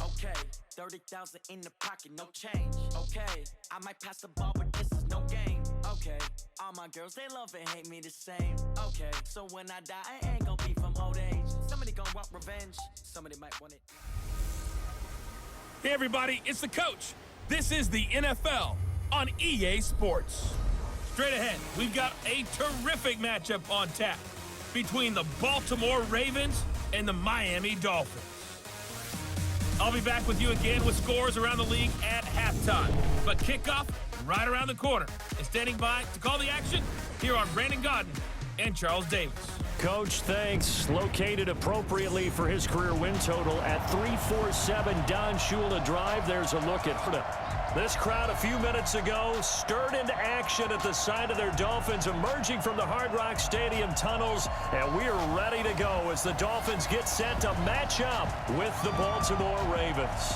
Okay, 30,000 in the pocket, no change. Okay, I might pass the ball, but this is no game. Okay, all my girls, they love and hate me the same. Okay, so when I die, I ain't gonna be from old age. Somebody gonna want revenge, somebody might want it. Hey everybody, it's the coach. This is the NFL on EA Sports. Straight ahead, we've got a terrific matchup on tap between the Baltimore Ravens and the Miami Dolphins. I'll be back with you again with scores around the league at halftime. But kickoff right around the corner. And standing by to call the action, here are Brandon Gaudin and Charles Davis. Coach, thanks. Located appropriately for his career win total at 347 Don Shula Drive. There's a look at this crowd a few minutes ago stirred into action at the side of their Dolphins emerging from the Hard Rock Stadium tunnels, and we are ready to go as the Dolphins get set to match up with the Baltimore Ravens.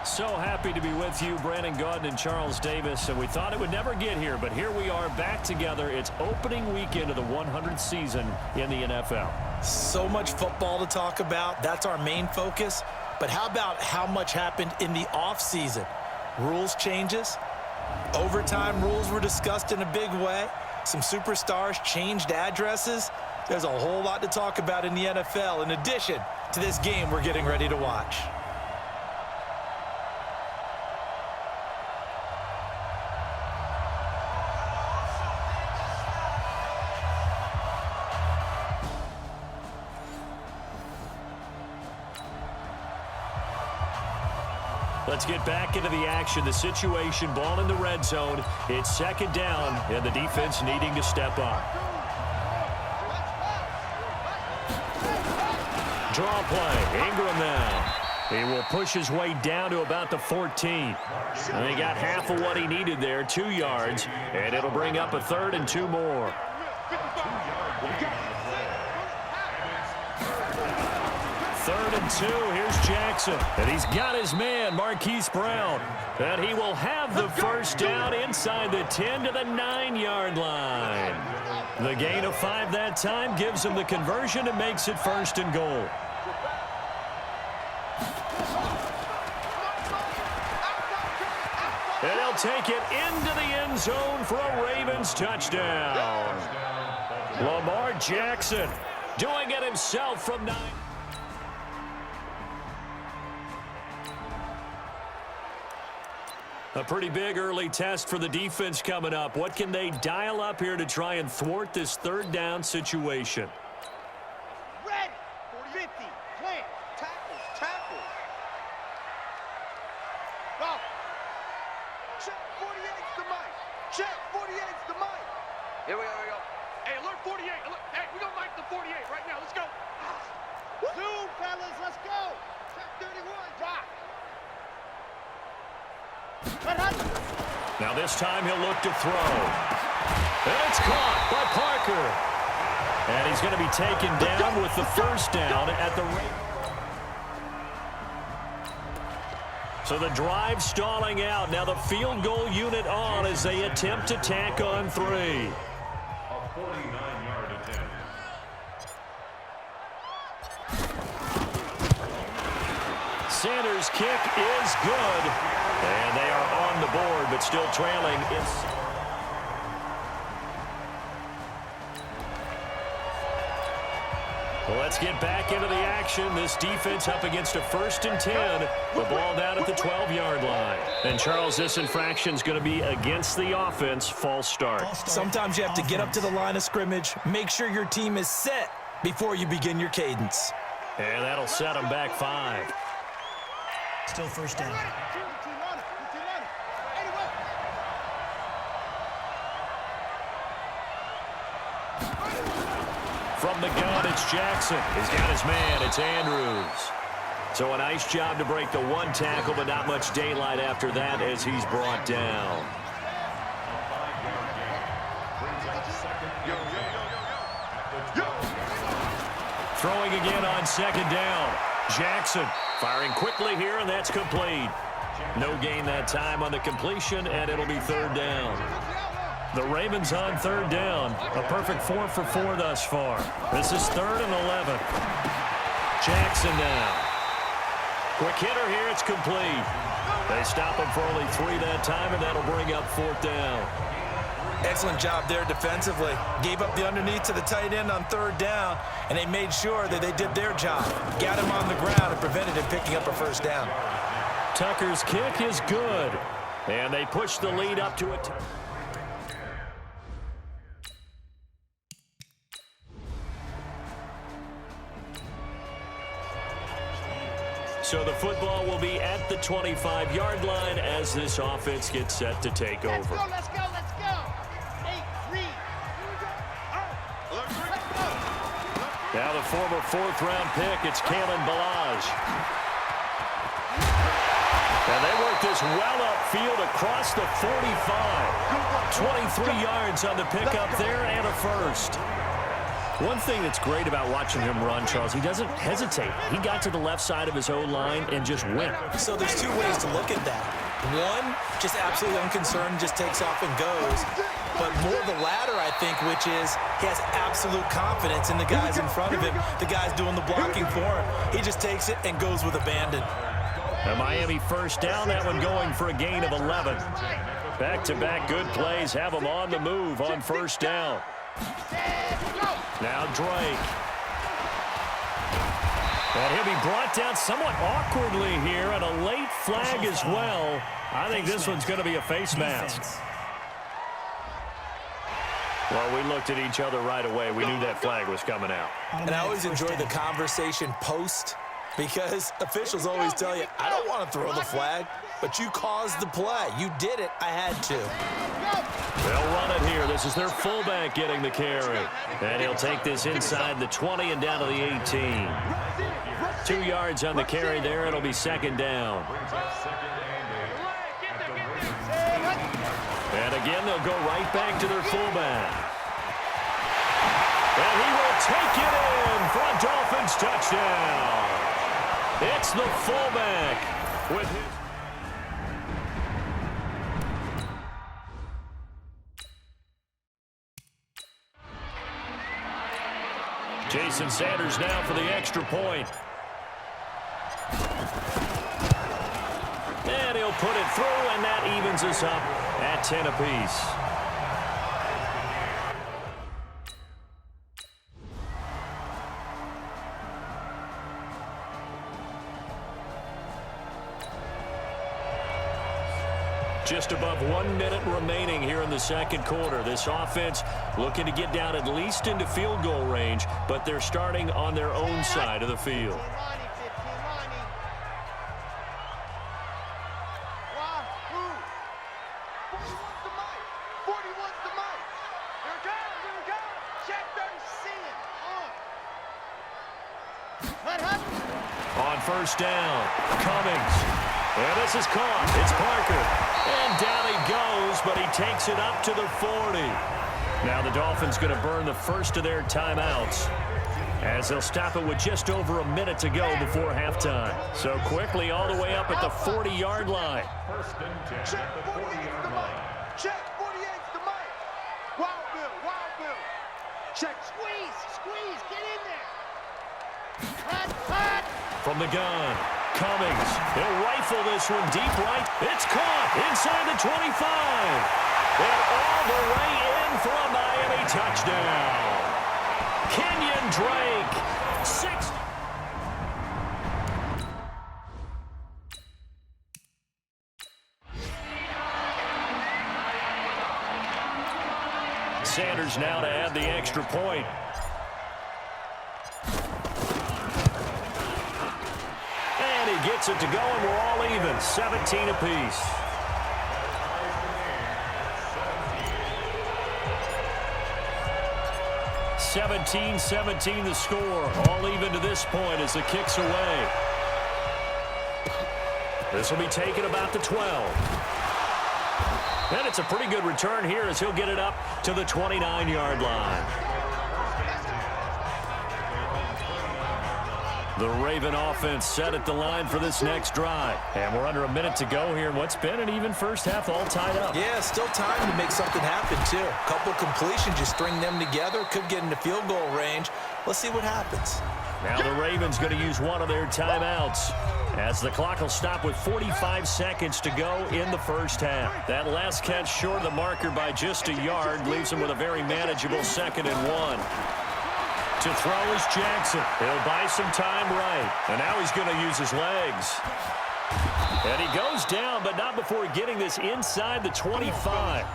So happy to be with you, Brandon Gaudin and Charles Davis, and we thought it would never get here, but here we are back together. It's opening weekend of the 100th season in the NFL. So much football to talk about. That's our main focus. But how about how much happened in the offseason? Rules changes. Overtime rules were discussed in a big way. Some superstars changed addresses. There's a whole lot to talk about in the NFL in addition to this game we're getting ready to watch. Let's get back into the action. The situation, ball in the red zone. It's second down, and the defense needing to step up. Draw play. Ingram now. He will push his way down to about the 14. And he got half of what he needed there, 2 yards, and it'll bring up a 3rd and 2 more. Third and 2, here's Jackson. And he's got his man, Marquise Brown. And he will have the first down inside the 10 to the 9-yard line. The gain of 5 that time gives him the conversion and makes it 1st and goal. And he'll take it into the end zone for a Ravens touchdown. Lamar Jackson doing it himself from 9. A pretty big early test for the defense coming up. What can they dial up here to try and thwart this 3rd down situation? Red, 50, plant, tackle. Go. Check 48's the mic. Check 48's the mic. Here we go. Hey, alert 48. Hey, we gonna mic the 48 right now. Let's go. Zoom, fellas, let's go. Check 31, drop. Now this time he'll look to throw. And it's caught by Parker. And he's going to be taken down with the first down at the rate. So the drive stalling out. Now the field goal unit on as they attempt to tack on 3. A 49-yard attempt. Sanders' kick is good. And they are on the board, but still trailing. Let's get back into the action. This defense up against a 1st and 10. The ball down at the 12-yard line. And, Charles, this infraction is going to be against the offense. False start. Sometimes you have to get up to the line of scrimmage, make sure your team is set before you begin your cadence. And that'll set them back 5. Still first down. From the gun, it's Jackson. He's got his man. It's Andrews. So a nice job to break the 1 tackle, but not much daylight after that as he's brought down. Throwing again on 2nd down. Jackson firing quickly here, and that's complete. No gain that time on the completion, and it'll be 3rd down. The Ravens on third down. A perfect 4 for 4 thus far. This is 3rd and 11. Jackson now. Quick hitter here. It's complete. They stop him for only 3 that time, and that'll bring up 4th down. Excellent job there defensively. Gave up the underneath to the tight end on 3rd down, and they made sure that they did their job. Got him on the ground and prevented him picking up a 1st down. Tucker's kick is good, and they push the lead up to a touchdown. So the football will be at the 25-yard line as this offense gets set to take over. Let's go, let's go, let's go. 8-3. Now the former 4th-round pick, it's Kalen Ballage. And they work this well upfield across the 45. 23 yards on the pickup there and a 1st. One thing that's great about watching him run, Charles, he doesn't hesitate. He got to the left side of his O-line and just went. So there's 2 ways to look at that. One, just absolutely unconcerned, just takes off and goes. But more the latter, I think, which is he has absolute confidence in the guys in front of him, the guys doing the blocking for him. He just takes it and goes with abandon. A Miami 1st down, that one going for a gain of 11. Back-to-back good plays have them on the move on 1st down. Now Drake. And he'll be brought down somewhat awkwardly here, and a late flag as well. I think this one's going to be a face mask. Well, we looked at each other right away. We knew that flag was coming out. And I always enjoy the conversation post, because officials always tell you, I don't want to throw the flag, but you caused the play. You did it. I had to. They'll run it here. This is their fullback getting the carry. And he'll take this inside the 20 and down to the 18. 2 yards on the carry there. It'll be 2nd down. And again, they'll go right back to their fullback. And he will take it in for a Dolphins touchdown. It's the fullback with his... Jason Sanders now for the extra point. And he'll put it through, and that evens us up at 10 apiece. Just above 1 minute remaining here in the 2nd quarter. This offense looking to get down at least into field goal range, but they're starting on their own side of the field. On 1st down, Cummings. And this is caught. It's Parker. And down he goes, but he takes it up to the 40. Now the Dolphins going to burn the first of their timeouts, as they'll stop it with just over a minute to go before halftime. So quickly all the way up at the 40-yard line. Check 48's the mic. Check 48's the mic. Wild Bill, Wild Bill. Check. Squeeze, get in there. Cut. From the gun, Cummings. He'll rifle this one deep right. It's caught inside the 25. And all the way in for a Miami touchdown. Kenyon Drake, 6. Sanders now to add the extra point. And he gets it to go, and we're all even, 17 apiece. (17-17) the score. All even to this point as the kick's away. This will be taken about the 12. And it's a pretty good return here as he'll get it up to the 29-yard line. The Raven offense set at the line for this next drive. And we're under a minute to go here in what's been an even first half, all tied up. Yeah, still time to make something happen, too. A couple completions, you string them together, could get into field goal range. Let's see what happens. Now the Ravens going to use one of their timeouts, as the clock will stop with 45 seconds to go in the first half. That last catch short of the marker by just a yard leaves him with a very manageable 2nd and 1. To throw is Jackson. He'll buy some time right. And now he's going to use his legs. And he goes down, but not before getting this inside the 25.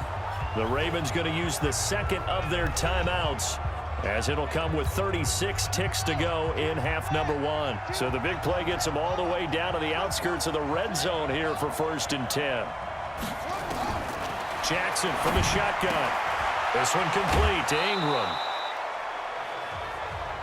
The Ravens going to use the second of their timeouts, as it'll come with 36 ticks to go in half number 1. So the big play gets them all the way down to the outskirts of the red zone here for 1st and 10. Jackson from the shotgun. This one complete to Ingram.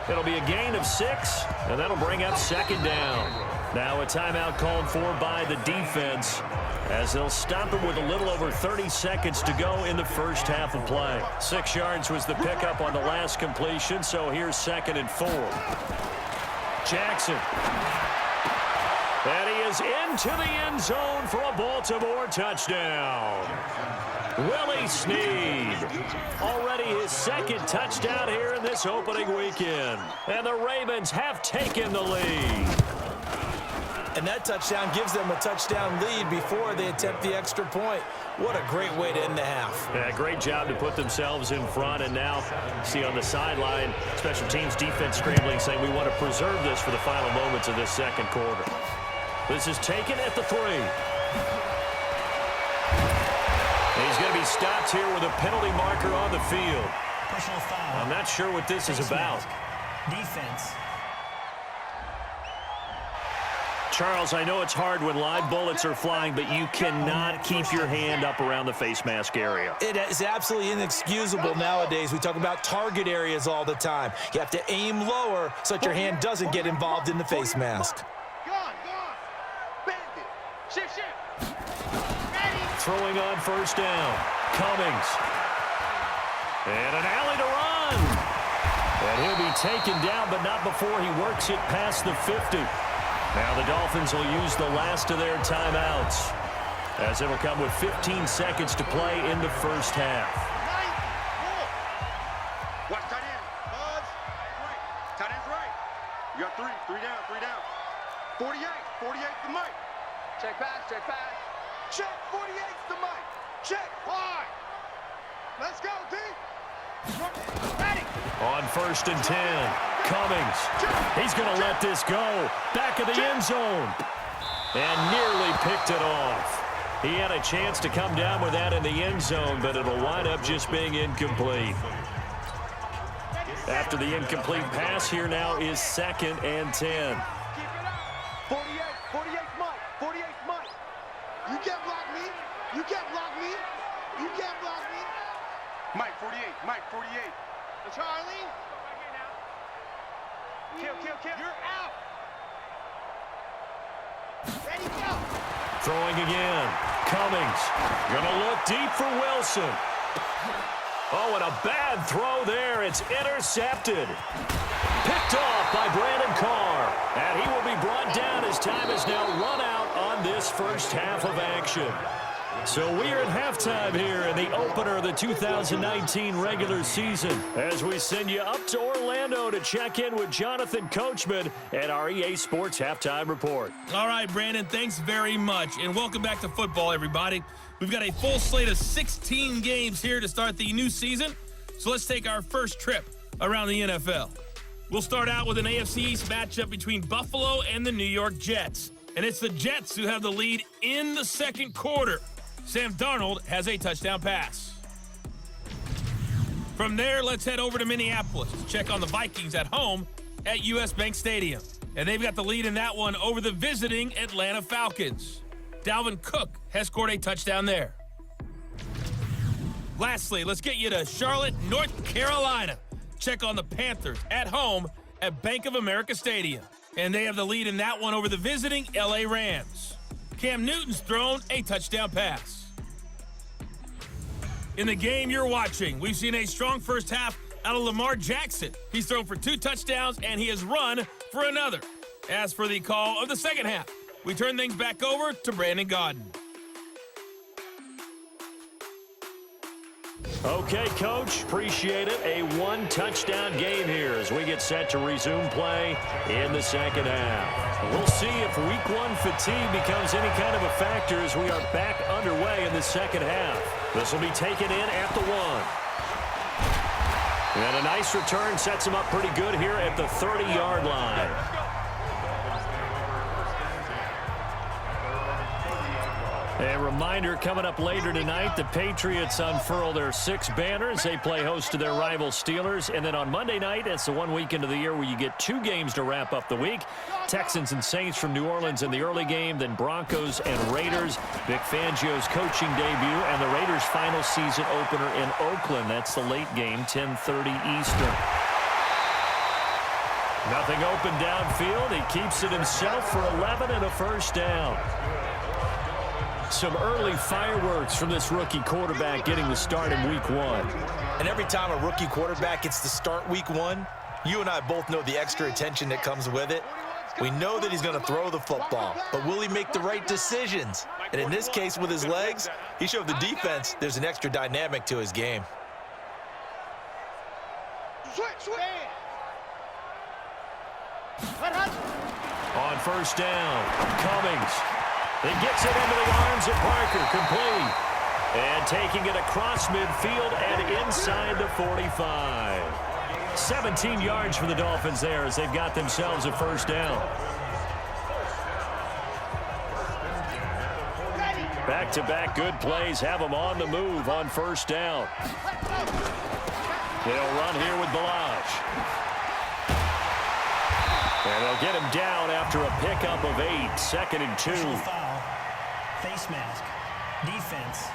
It'll be a gain of 6, and that'll bring up 2nd down. Now a timeout called for by the defense, as they'll stop him with a little over 30 seconds to go in the first half of play. 6 yards was the pickup on the last completion, so here's 2nd and 4. Jackson. And he is into the end zone for a Baltimore touchdown. Willie Snead, already his 2nd touchdown here in this opening weekend. And the Ravens have taken the lead. And that touchdown gives them a touchdown lead before they attempt the extra point. What a great way to end the half. Yeah, great job to put themselves in front. And now, see on the sideline, special teams defense scrambling, saying we want to preserve this for the final moments of this second quarter. This is taken at the 3. He's going to be stopped here with a penalty marker on the field. Personal foul. I'm not sure what this is about. Defense. Charles, I know it's hard when live bullets are flying, but you cannot keep your hand up around the face mask area. It is absolutely inexcusable nowadays. We talk about target areas all the time. You have to aim lower so that your hand doesn't get involved in the face mask. Throwing on 1st down. Cummings. And an alley to run. And he'll be taken down, but not before he works it past the 50. Now the Dolphins will use the last of their timeouts, as it'll come with 15 seconds to play in the first half. Watch tight end. Buzz. Right. Tight end's right. You got 3. 3 down. 3 down. 48. 48's the mic. Check pass. Check pass. Check. 48's the mic. Check. 5. Let's go, D. Ready. On 1st and 10, Cummings. He's going to let this go. Back of the end zone. And nearly picked it off. He had a chance to come down with that in the end zone, but it'll wind up just being incomplete. After the incomplete pass, here now is 2nd and 10. 48. 48's Mike. 48's Mike. You can't block me. You can't block me. You can't block me. Mike, 48. Mike, 48. Charlie. Kill. You're out. Ready, go. Throwing again. Cummings. Gonna look deep for Wilson. Oh, and a bad throw there. It's intercepted. Picked off by Brandon Carr. And he will be brought down as time is now run out on this first half of action. So we are at halftime here in the opener of the 2019 regular season, as we send you up to Orlando to check in with Jonathan Coachman at our EA Sports Halftime Report. All right, Brandon, thanks very much. And welcome back to football, everybody. We've got a full slate of 16 games here to start the new season. So let's take our first trip around the NFL. We'll start out with an AFC East matchup between Buffalo and the New York Jets. And it's the Jets who have the lead in the second quarter. Sam Darnold has a touchdown pass. From there, let's head over to Minneapolis to check on the Vikings at home at US Bank Stadium. And they've got the lead in that one over the visiting Atlanta Falcons. Dalvin Cook has scored a touchdown there. Lastly, let's get you to Charlotte, North Carolina. Check on the Panthers at home at Bank of America Stadium. And they have the lead in that one over the visiting LA Rams. Cam Newton's thrown a touchdown pass. In the game you're watching, we've seen a strong first half out of Lamar Jackson. He's thrown for 2 touchdowns, and he has run for another. As for the call of the second half, we turn things back over to Brandon Gaudin. Okay, Coach, appreciate it. A one-touchdown game here as we get set to resume play in the second half. We'll see if week one fatigue becomes any kind of a factor as we are back underway in the second half. This will be taken in at the 1. And a nice return sets him up pretty good here at the 30-yard line. A reminder, coming up later tonight, the Patriots unfurl their 6 banners. They play host to their rival Steelers. And then on Monday night, it's the one weekend of the year where you get 2 games to wrap up the week. Texans and Saints from New Orleans in the early game, then Broncos and Raiders. Vic Fangio's coaching debut, and the Raiders' final season opener in Oakland. That's the late game, 10:30 Eastern. Nothing open downfield. He keeps it himself for 11 and a first down. Some early fireworks from this rookie quarterback getting the start in week 1. And every time a rookie quarterback gets to start week 1, you and I both know the extra attention that comes with it. We know that he's going to throw the football, but will he make the right decisions? And in this case, with his legs, he showed the defense there's an extra dynamic to his game. On first down, Cummings. He gets it into the arms of Parker, complete. And taking it across midfield and inside the 45. 17 yards for the Dolphins there as they've got themselves a first down. Back-to-back good plays have them on the move on first down. They'll run here with Balazs. And they'll get him down after a pickup of 8, 2nd and 2. Personal foul. Face mask. Defense.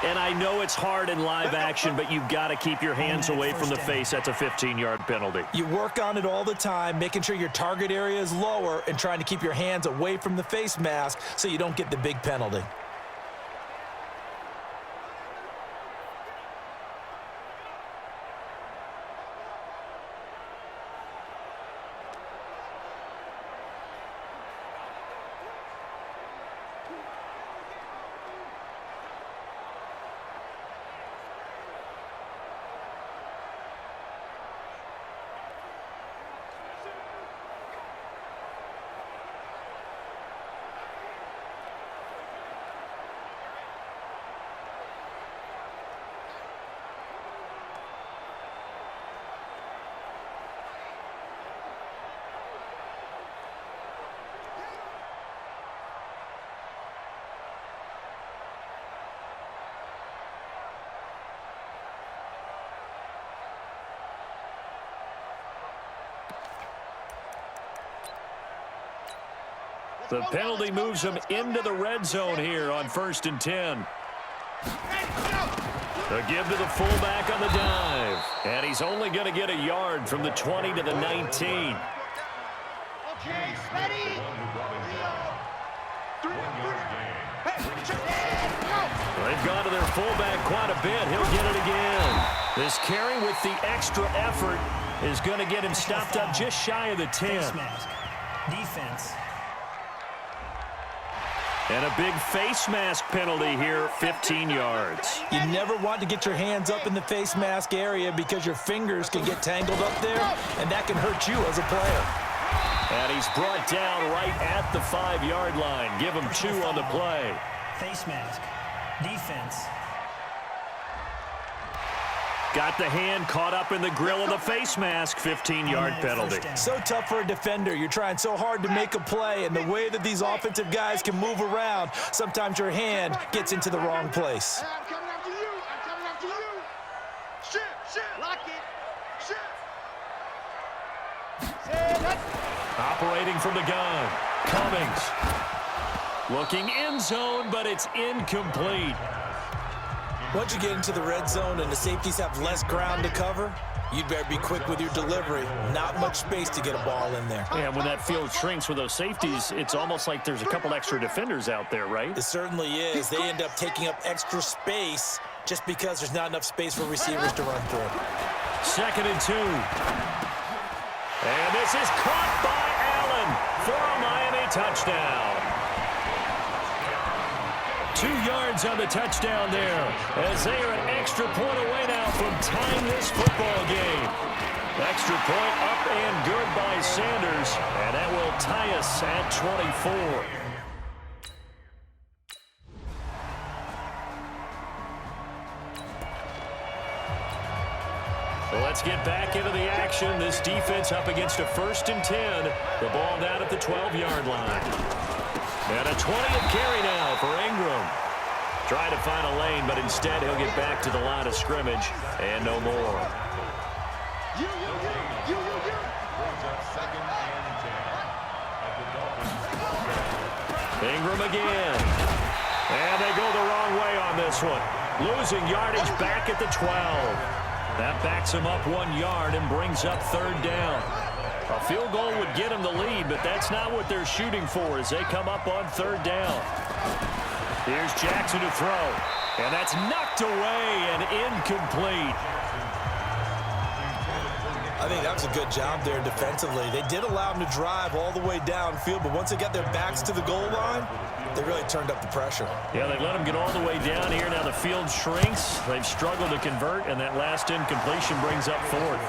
And I know it's hard in live action, but you've got to keep your hands away from the face. That's a 15-yard penalty. You work on it all the time, making sure your target area is lower and trying to keep your hands away from the face mask so you don't get the big penalty. The penalty moves him into the red zone here on 1st and 10. The give to the fullback on the dive. And he's only going to get a yard from the 20 to the 19. They've gone to their fullback quite a bit. He'll get it again. This carry with the extra effort is going to get him stopped up just shy of the 10. Face mask. Defense. And a big face mask penalty here, 15 yards. You never want to get your hands up in the face mask area because your fingers can get tangled up there, and that can hurt you as a player. And he's brought down right at the 5-yard line. Give him 2 on the play. Face mask. Defense. Got the hand caught up in the grill of the face mask, 15-yard penalty. So tough for a defender. You're trying so hard to make a play, and the way that these offensive guys can move around, sometimes your hand gets into the wrong place. Hey, I'm coming after you. I'm coming after you. Shift. Lock it. Operating from the gun. Cummings. Looking end zone, but it's incomplete. Once you get into the red zone and the safeties have less ground to cover, you'd better be quick with your delivery. Not much space to get a ball in there. Yeah, when that field shrinks with those safeties, it's almost like there's a couple extra defenders out there, right? It certainly is. They end up taking up extra space just because there's not enough space for receivers to run through. 2nd and 2. And this is caught by Allen for a Miami touchdown. 2 yards on the touchdown there, as they are an extra point away now from tying this football game. Extra point up and good by Sanders, and that will tie us at 24. Well, let's get back into the action. This defense up against a 1st and 10. The ball down at the 12-yard line. And a 20th carry now for Ingram. Trying to find a lane, but instead he'll get back to the line of scrimmage and no more. Ingram again. And they go the wrong way on this one. Losing yardage back at the 12. That backs him up 1 yard and brings up 3rd down. A field goal would get them the lead, but that's not what they're shooting for as they come up on 3rd down. Here's Jackson to throw, and that's knocked away and incomplete. I think that was a good job there defensively. They did allow them to drive all the way downfield, but once they got their backs to the goal line, they really turned up the pressure. Yeah, they let them get all the way down here. Now the field shrinks. They've struggled to convert, and that last incompletion brings up 4th.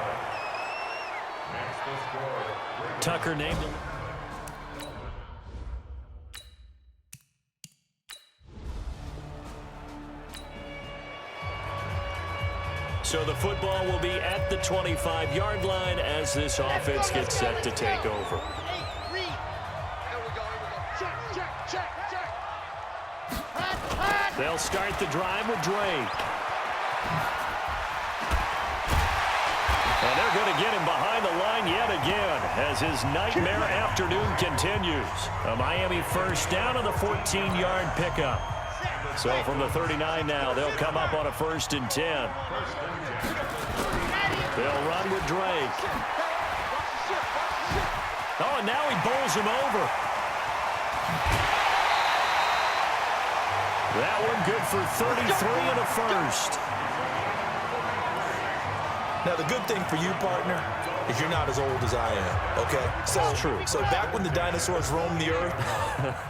Tucker named him. So the football will be at the 25-yard line as this offense gets set to take over. They'll start the drive with Drake. And they're going to get him behind the line yet again as his nightmare afternoon continues. A Miami 1st down on the 14-yard pickup. So from the 39 now, they'll come up on a 1st and 10. They'll run with Drake. Oh, and now he bowls him over. That one good for 33 and a 1st. Now, the good thing for you, partner, is you're not as old as I am, okay? That's true. So back when the dinosaurs roamed the earth,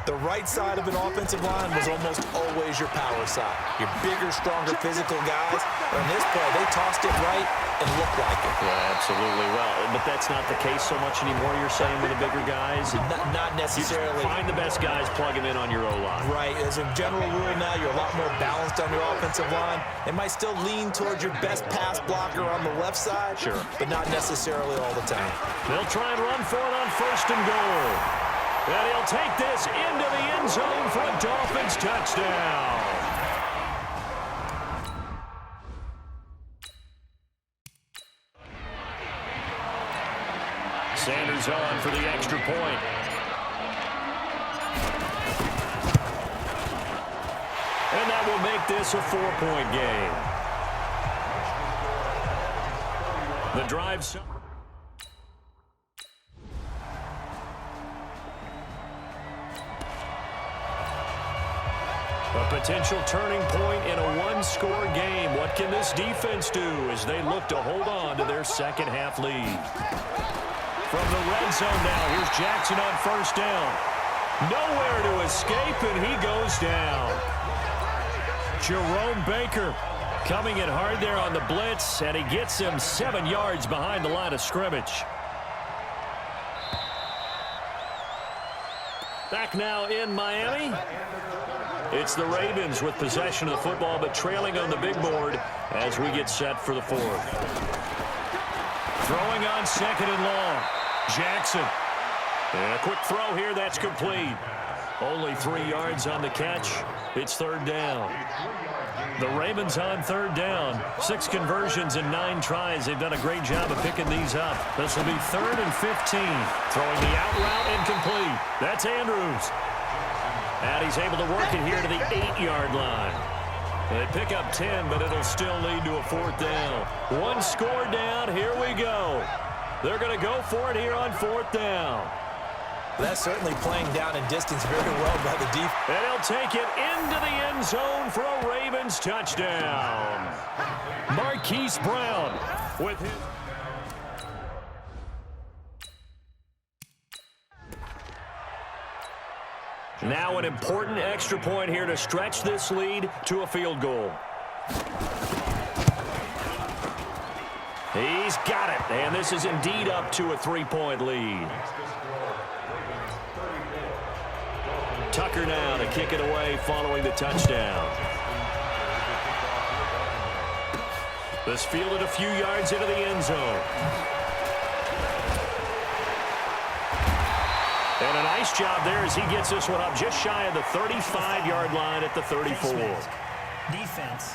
the right side of an offensive line was almost always your power side. Your bigger, stronger, physical guys. But in this play, they tossed it right and looked like it. Yeah, absolutely. Well, but that's not the case so much anymore, you're saying, with the bigger guys? Not necessarily. You find the best guys, plug them in on your O-line. Right. As a general rule now, you're a lot more balanced on your offensive line. It might still lean towards your best pass blocker on the left side, sure, but not necessarily all the time. They'll try and run for it on 1st and goal. And he'll take this into the end zone for a Dolphins touchdown. Sanders on for the extra point. And that will make this a 4-point game. The drive. A potential turning point in a one-score game. What can this defense do as they look to hold on to their second-half lead? From the red zone now, here's Jackson on 1st down. Nowhere to escape, and he goes down. Jerome Baker coming in hard there on the blitz, and he gets him 7 yards behind the line of scrimmage. Back now in Miami. It's the Ravens with possession of the football, but trailing on the big board as we get set for the 4th. Throwing on 2nd and long. Jackson. And a quick throw here, that's complete. Only 3 yards on the catch. It's 3rd down. The Ravens on 3rd down. 6 conversions and 9 tries. They've done a great job of picking these up. This will be 3rd and 15. Throwing the out route incomplete. That's Andrews. And he's able to work it here to the 8-yard line. They pick up 10, but it'll still lead to a 4th down. One score down. Here we go. They're going to go for it here on 4th down. That's certainly playing down in distance very well by the defense. And he'll take it into the end zone for a Ravens touchdown. Marquise Brown with his... Now an important extra point here to stretch this lead to a field goal. He's got it, and this is indeed up to a 3-point lead. Tucker now to kick it away following the touchdown. This fielded a few yards into the end zone. And a nice job there as he gets this one up just shy of the 35-yard line at the 34. Defense.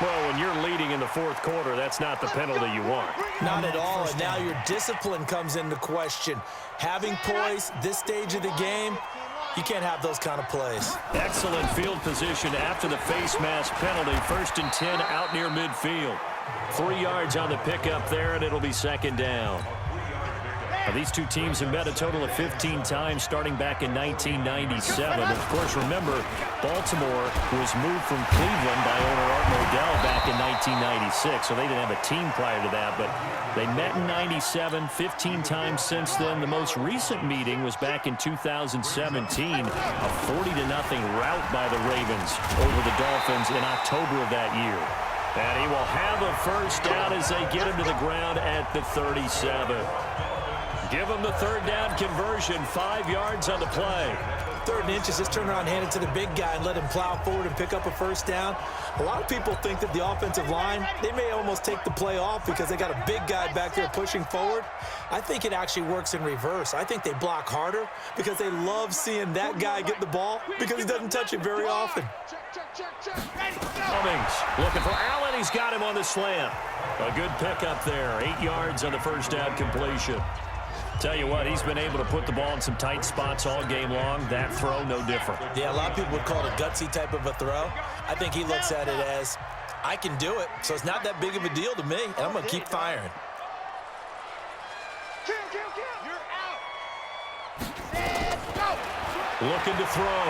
Well, when you're leading in the 4th quarter, that's not the penalty you want. Not at all, and now your discipline comes into question. Having poise this stage of the game, you can't have those kind of plays. Excellent field position after the face mask penalty. 1st and 10 out near midfield. 3 yards on the pickup there, and it'll be 2nd down. Now, these two teams have met a total of 15 times starting back in 1997. Of course, remember, Baltimore was moved from Cleveland by owner Art Modell back in 1996, so they didn't have a team prior to that, but they met in 97, 15 times since then. The most recent meeting was back in 2017, a 40-0 rout by the Ravens over the Dolphins in October of that year. And he will have a 1st down as they get him to the ground at the 37. Give him the 3rd down conversion, 5 yards on the play. 3rd and inches, just turn around and hand it to the big guy and let him plow forward and pick up a 1st down. A lot of people think that the offensive line, they may almost take the play off because they got a big guy back there pushing forward. I think it actually works in reverse. I think they block harder because they love seeing that guy get the ball because he doesn't touch it very often. Cummings looking for Allen. He's got him on the slant. A good pickup there. 8 yards on the 1st down completion. Tell you what, he's been able to put the ball in some tight spots all game long. That throw, no different. Yeah, a lot of people would call it a gutsy type of a throw. I think he looks at it as, I can do it, so it's not that big of a deal to me, and I'm going to keep firing. You're out. Let's go. Looking to throw.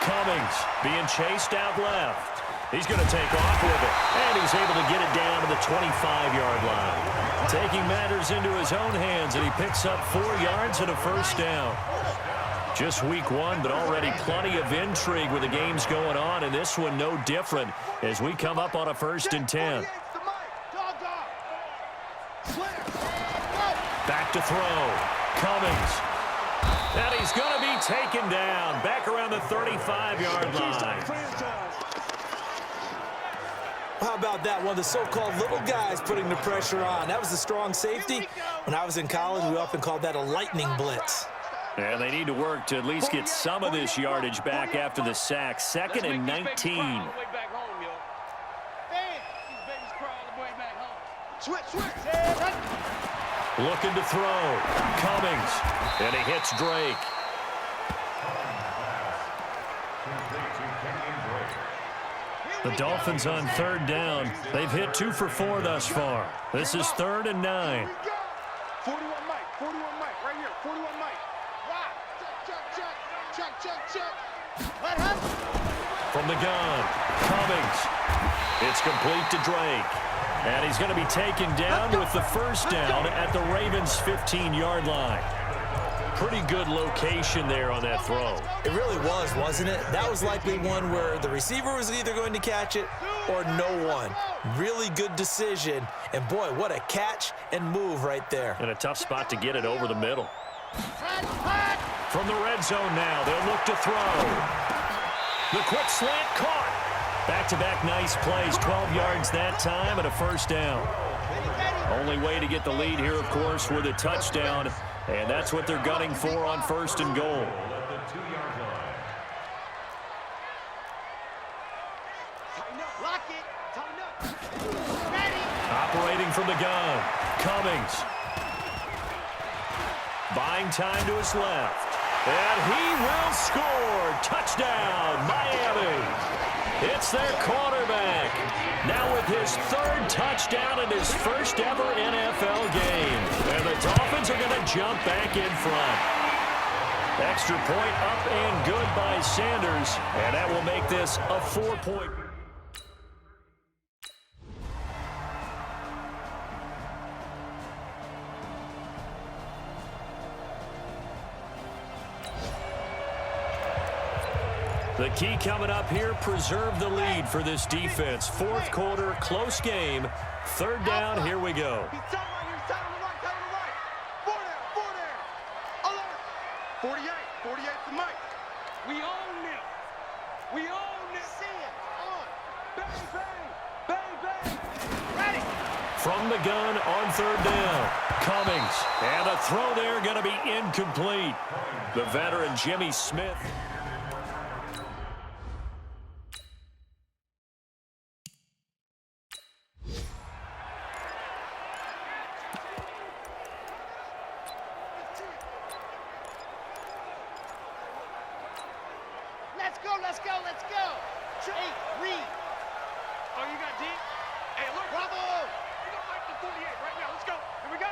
Cummings being chased out left. He's going to take off with it, and he's able to get it down to the 25-yard line. Taking matters into his own hands, and he picks up 4 yards and a 1st down. Just week 1, but already plenty of intrigue with the games going on, and this one no different as we come up on a 1st and 10. Back to throw. Cummings. And he's going to be taken down back around the 35-yard line. How about that? One of the so-called little guys putting the pressure on. That was a strong safety. When I was in college, we often called that a lightning blitz. And they need to work to at least get some of this yardage back after the sack. 2nd and 19. Looking to throw. Cummings. And he hits Drake. The Dolphins on 3rd down. They've hit 2 for 4 thus far. This is 3rd and 9. 41 Mike, 41 Mike, right here, 41 Mike. Wow. Check. What happened? From the gun, Cummings. It's complete to Drake. And he's going to be taken down with the 1st down at the Ravens' 15-yard line. Pretty good location there on that throw. It really was, wasn't it? That was likely one where the receiver was either going to catch it or no one. Really good decision. And boy, what a catch and move right there. And a tough spot to get it over the middle. From the red zone now, they'll look to throw. The quick slant caught. Back-to-back nice plays, 12 yards that time and a 1st down. Only way to get the lead here, of course, with a touchdown. And that's what they're gunning for on 1st and goal. Operating from the gun, Cummings. Buying time to his left. And he will score. Touchdown, Miami. It's their quarterback. Now with his third touchdown in his first ever NFL game. And the Dolphins are going to jump back in front. Extra point up and good by Sanders. And that will make this a 4-point. The key coming up here, preserve the lead for this defense. Fourth quarter, close game. Third down, here we go. He's tight right, he's tight on the right, tight on the right. 4 down, 4 down. Alert. 48 the mic. We own it. We own it. See it. On. Bang, bang. Bang, bang. Ready. From the gun on third down. Cummings. And a throw there going to be incomplete. The veteran Jimmy Smith. Let's go. Hey, Reed. Oh, you got deep? Hey, look. Bravo. You don't like the 48 right now. Let's go. Here we go.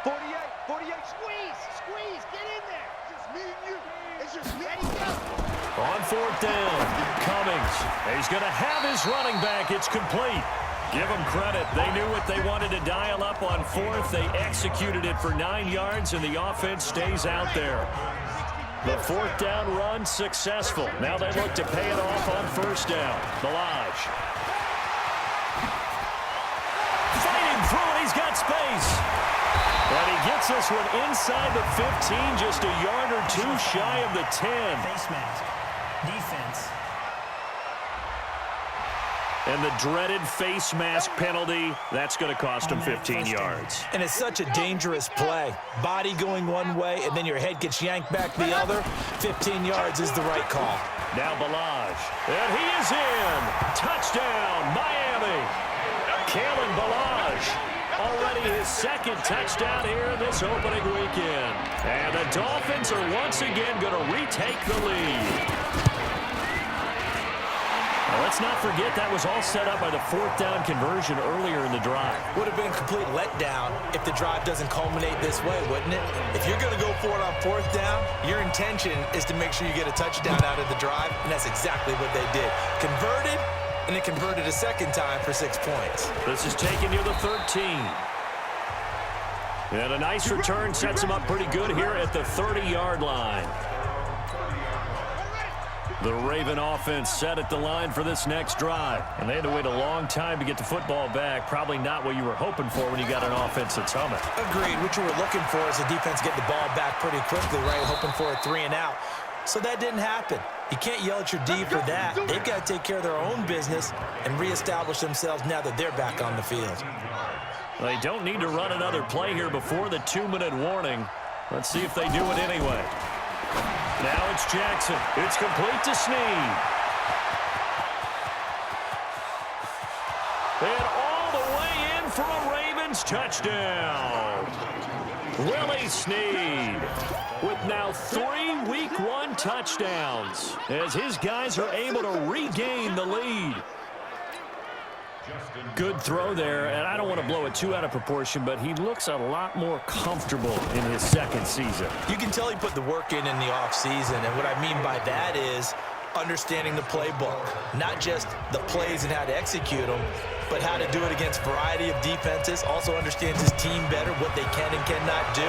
48. Squeeze. Get in there. It's just me and you. It's just me. Ready, go. On fourth down, Cummings. He's going to have his running back. It's complete. Give them credit. They knew what they wanted to dial up on fourth. They executed it for 9 yards, and the offense stays out there. The fourth down run successful. Now they look to pay it off on first down. Balaj. Fighting through it. He's got space. And he gets this one inside the 15, just a yard or two shy of the 10. Face mask. Defense. And the dreaded face mask penalty, that's going to cost him 15 yards. And it's such a dangerous play. Body going one way, and then your head gets yanked back the other. 15 yards is the right call. Now Balaj. And he is in. Touchdown, Miami. Kalen Balaj. Already his second touchdown here in this opening weekend. And the Dolphins are once again going to retake the lead. Let's not forget that was all set up by the fourth down conversion earlier in the drive. Would have been a complete letdown if the drive doesn't culminate this way, wouldn't it? If you're going to go for it on fourth down, your intention is to make sure you get a touchdown out of the drive, and that's exactly what they did. Converted, and it converted a second time for 6 points. This is taken near the 13. And a nice return sets him up pretty good here at the 30-yard line. The Raven offense set at the line for this next drive. And they had to wait a long time to get the football back. Probably not what you were hoping for when you got an offense that's humming. Agreed. What you were looking for is the defense get the ball back pretty quickly, right? Hoping for a 3 and out. So that didn't happen. You can't yell at your D for that. They've got to take care of their own business and reestablish themselves now that they're back on the field. They don't need to run another play here before the 2-minute warning. Let's see if they do it anyway. Now it's Jackson. It's complete to Snead. And all the way in for a Ravens touchdown. Willie Snead with now 3 Week 1 touchdowns as his guys are able to regain the lead. Good throw there, and I don't want to blow it too out of proportion, but he looks a lot more comfortable in his second season. You can tell he put the work in the offseason, and what I mean by that is understanding the playbook. Not just the plays and how to execute them, but how to do it against a variety of defenses. Also understands his team better, what they can and cannot do.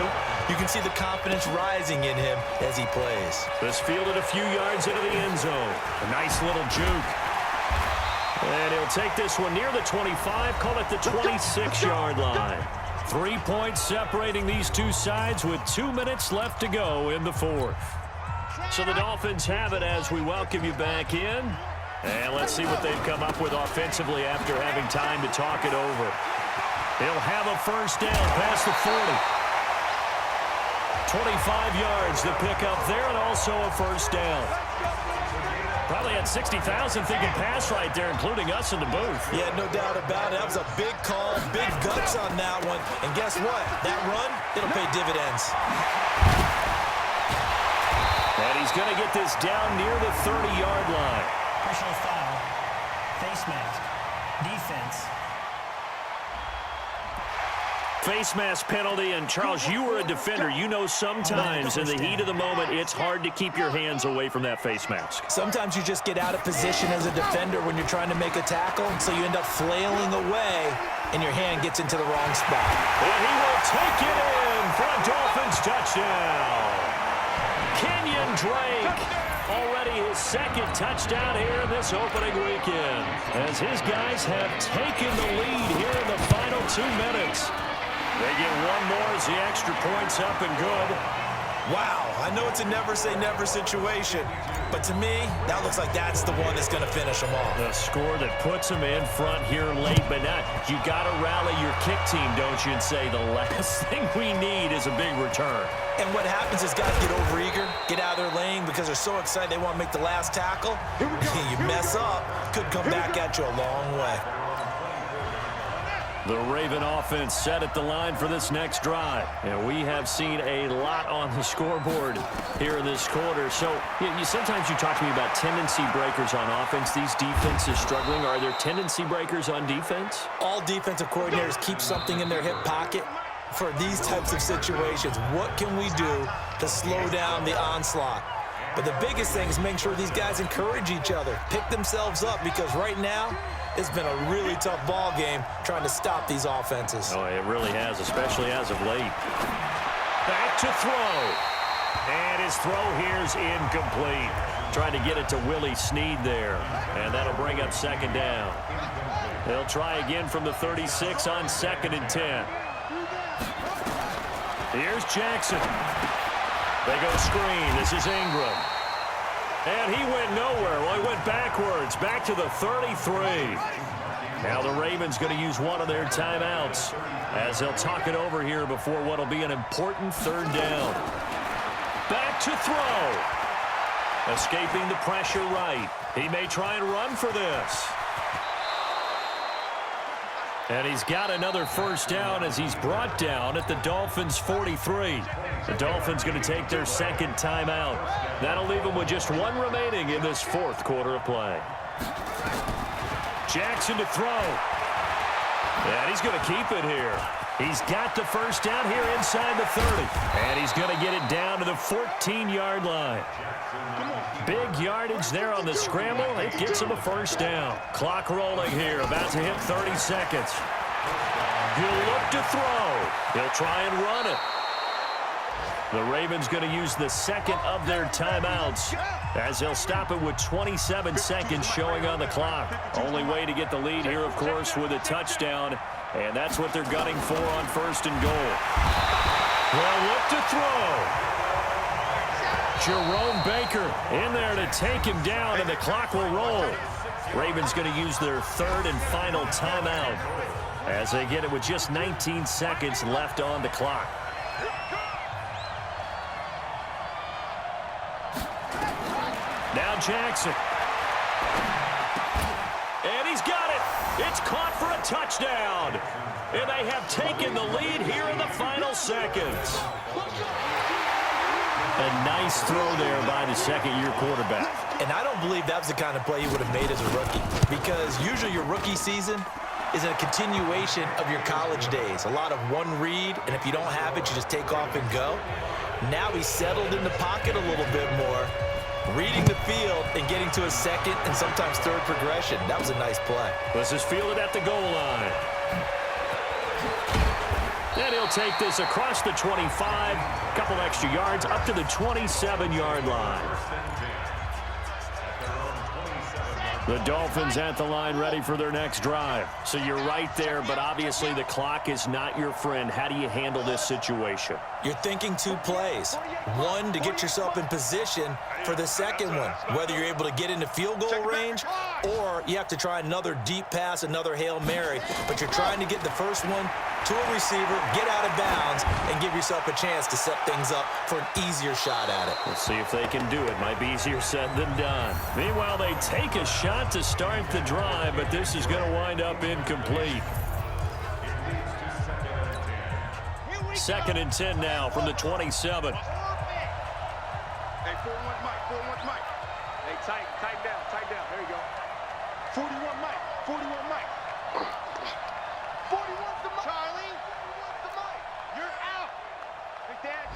You can see the confidence rising in him as he plays. This fielded a few yards into the end zone. A nice little juke. And he'll take this one near the 25, call it the 26-yard line. 3 points separating these two sides with 2 minutes left to go in the fourth. So the Dolphins have it as we welcome you back in. And let's see what they've come up with offensively after having time to talk it over. He'll have a first down past the 40. 25 yards the pickup there, and also a first down. Probably had 60,000 thinking pass right there, including us in the booth. Yeah, no doubt about it. That was a big call, big gut looks on that one. And guess what? That run, it'll pay dividends. And he's going to get this down near the 30-yard line. Personal foul. Face mask. Defense. Face mask penalty, and Charles, you were a defender. You know sometimes in the heat of the moment, it's hard to keep your hands away from that face mask. Sometimes you just get out of position as a defender when you're trying to make a tackle, so you end up flailing away, and your hand gets into the wrong spot. And he will take it in for a Dolphins touchdown. Kenyon Drake, already his second touchdown here in this opening weekend, as his guys have taken the lead here in the final 2 minutes. They get one more as the extra point's up and good. Wow, I know it's a never-say-never situation, but to me, that looks like that's the one that's going to finish them off. The score that puts them in front here late, but not. You got to rally your kick team, don't you, and say the last thing we need is a big return. And what happens is guys get overeager, get out of their lane because they're so excited they want to make the last tackle. You mess up, could come back at you a long way. The Raven offense set at the line for this next drive. And we have seen a lot on the scoreboard here in this quarter. So sometimes you talk to me about tendency breakers on offense. These defenses struggling. Are there tendency breakers on defense? All defensive coordinators keep something in their hip pocket for these types of situations. What can we do to slow down the onslaught? But the biggest thing is making sure these guys encourage each other, pick themselves up, because right now it's been a really tough ball game trying to stop these offenses. Oh, it really has, especially as of late. Back to throw. And his throw here's incomplete. Trying to get it to Willie Snead there. And that'll bring up second down. They'll try again from the 36 on 2nd and 10. Here's Jackson. They go screen. This is Ingram. And he went nowhere. Well, he went backwards, back to the 33. Now the Ravens going to use one of their timeouts as they'll talk it over here before what will be an important 3rd down. Back to throw. Escaping the pressure right. He may try and run for this. And he's got another 1st down as he's brought down at the Dolphins' 43. The Dolphins going to take their 2nd timeout. That'll leave them with just one remaining in this 4th quarter of play. Jackson to throw. And he's going to keep it here. He's got the 1st down here inside the 30. And he's going to get it down to the 14-yard line. Big yardage there on the scramble. It gets him a 1st down. Clock rolling here. About to hit 30 seconds. He'll look to throw. He'll try and run it. The Ravens going to use the 2nd of their timeouts as they'll stop it with 27 seconds showing on the clock. Only way to get the lead here, of course, with a touchdown. And that's what they're gunning for on 1st and goal. Well, look to throw. Jerome Baker in there to take him down, and the clock will roll. Ravens going to use their 3rd and final timeout as they get it with just 19 seconds left on the clock. Now Jackson. And he's got it. It's caught for a touchdown. And they have taken the lead here in the final seconds. A nice throw there by the 2nd-year quarterback. And I don't believe that was the kind of play you would have made as a rookie, because usually your rookie season is a continuation of your college days. A lot of one read, and if you don't have it, you just take off and go. Now he's settled in the pocket a little bit more, reading the field and getting to a 2nd and sometimes 3rd progression. That was a nice play. This is fielded at the goal line. And he'll take this across the 25, a couple extra yards, up to the 27-yard line. The Dolphins at the line ready for their next drive. So you're right there, but obviously the clock is not your friend. How do you handle this situation? You're thinking 2 plays. One, to get yourself in position for the 2nd one, whether you're able to get into field goal range or you have to try another deep pass, another Hail Mary. But you're trying to get the first one to a receiver, get out of bounds, and give yourself a chance to set things up for an easier shot at it. We'll see if they can do it. Might be easier said than done. Meanwhile, they take a shot to start the drive, but this is going to wind up incomplete. 2nd and 10 now from the 27. Hey, 4-1 Mike, 4-1 Mike. Hey, tighten down. There you go. 41 Mike, 41 Mike. 41's the Mike. Charlie, 41's the Mike. You're out. Quick edge.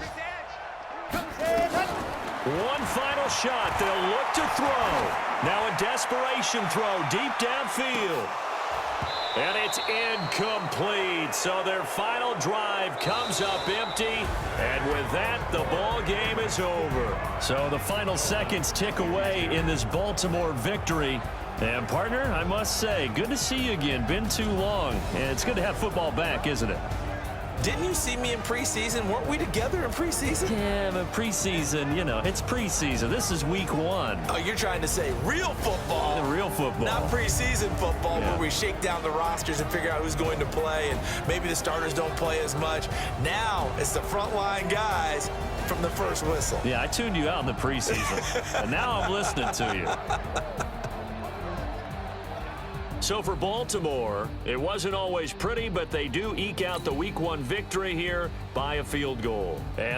One final shot. They'll look to throw. Now a desperation throw deep downfield. And it's incomplete. So their final drive comes up empty. And with that, the ball game is over. So the final seconds tick away in this Baltimore victory. And partner, I must say, good to see you again. Been too long. And it's good to have football back, isn't it? Didn't you see me in preseason? Weren't we together in preseason? Yeah, but preseason, you know, it's preseason. This is week 1. Oh, you're trying to say real football. The real football. Not preseason football Yeah. where we shake down the rosters and figure out who's going to play and maybe the starters don't play as much. Now it's the frontline guys from the first whistle. Yeah, I tuned you out in the preseason. And now I'm listening to you. So for Baltimore, it wasn't always pretty, but they do eke out the week 1 victory here by a field goal. And